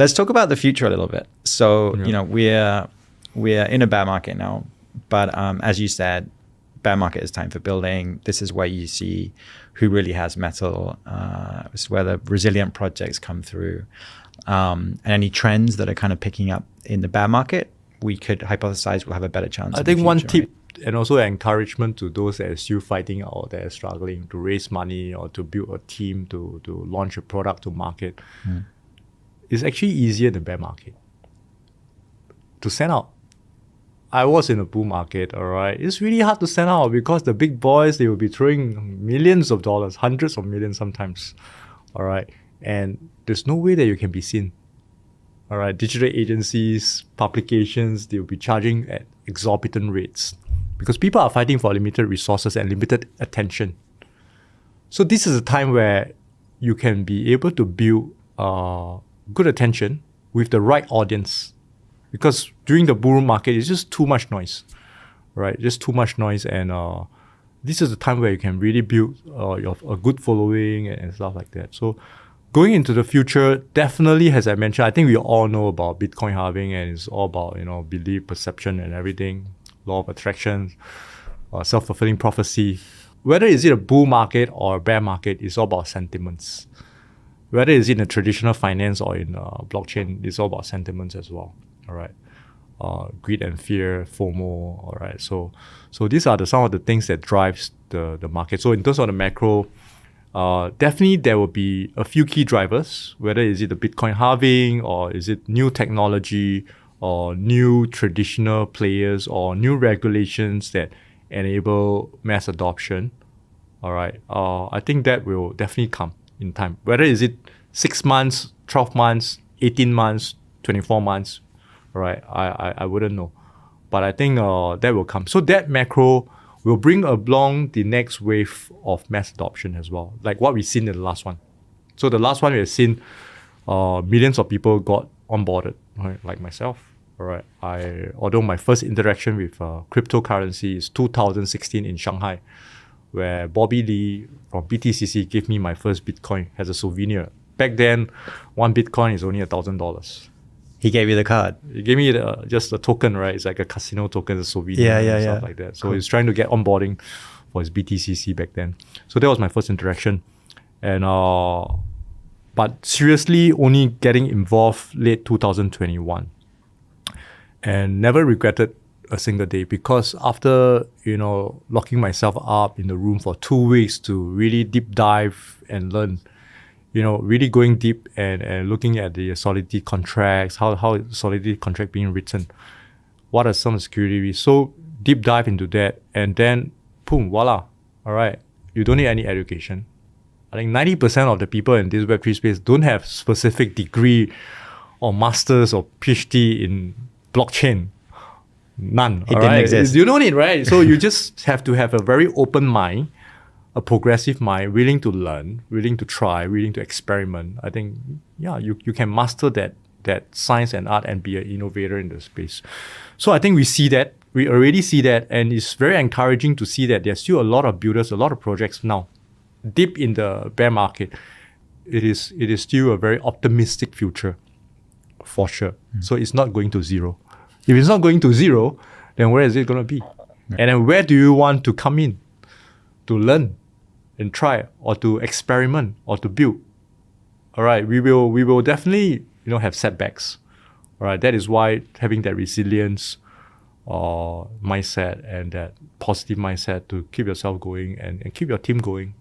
Let's talk about the future a little bit. So, we're in a bear market now, but as you said, bear market is time for building. This is where you see who really has metal. It's where the resilient projects come through. And any trends that are kind of picking up in the bear market, we could hypothesize we'll have a better chance. I think one tip and also encouragement to those that are still fighting out there, struggling to raise money or to build a team to launch a product to market. It's actually easier in the bear market to send out. I was in a bull market, all right. It's really hard to send out because the big boys, they will be throwing millions of dollars, hundreds of millions sometimes, all right. And there's no way that you can be seen. All right, digital agencies, publications, they'll be charging at exorbitant rates because people are fighting for limited resources and limited attention. So this is a time where you can be able to build good attention with the right audience, because during the bull market, it's just too much noise, right? Just too much noise, and this is the time where you can really build a good following and stuff like that. So going into the future, definitely, as I mentioned, I think we all know about Bitcoin halving, and it's all about, belief, perception, and everything, law of attraction, self-fulfilling prophecy. Whether is it a bull market or a bear market, it's all about sentiments. Whether it's in a traditional finance or in blockchain, it's all about sentiments as well. All right, greed and fear, FOMO. All right, so these are some of the things that drives the market. So in terms of the macro, definitely there will be a few key drivers, whether is it the Bitcoin halving or is it new technology or new traditional players or new regulations that enable mass adoption. All right, I think that will definitely come in time. Whether is it 6 months, 12 months, 18 months, 24 months, all right, I wouldn't know. But I think that will come. So that macro will bring along the next wave of mass adoption as well, like what we've seen in the last one. So the last one we have seen, millions of people got onboarded, right? Like myself. All right. Although my first interaction with cryptocurrency is 2016 in Shanghai, where Bobby Lee from BTCC gave me my first Bitcoin as a souvenir. Back then, one Bitcoin is only $1,000. He gave you the card. He gave me just a token, right? It's like a casino token, a souvenir, and stuff like that. So cool. He's trying to get onboarding for his BTCC back then. So that was my first interaction. And but seriously, only getting involved late 2021. And never regretted a single day, because after, locking myself up in the room for 2 weeks to really deep dive and learn, really going deep and looking at the Solidity contracts, how Solidity contract being written, what are some security risks. So deep dive into that, and then boom, voila. All right, you don't need any education. I think 90% of the people in this Web3 space don't have specific degree or masters or PhD in blockchain. None. It didn't exist. You don't need, right? So you just have to have a very open mind, a progressive mind, willing to learn, willing to try, willing to experiment. I think, you can master that science and art and be an innovator in the space. So I think we see that. We already see that, and it's very encouraging to see that there's still a lot of builders, a lot of projects now. Deep in the bear market, it is still a very optimistic future, for sure. So it's not going to zero. If it's not going to zero, then where is it going to be? And then where do you want to come in to learn and try, or to experiment, or to build? All right, we will definitely have setbacks. All right, that is why having that resilience mindset and that positive mindset to keep yourself going and keep your team going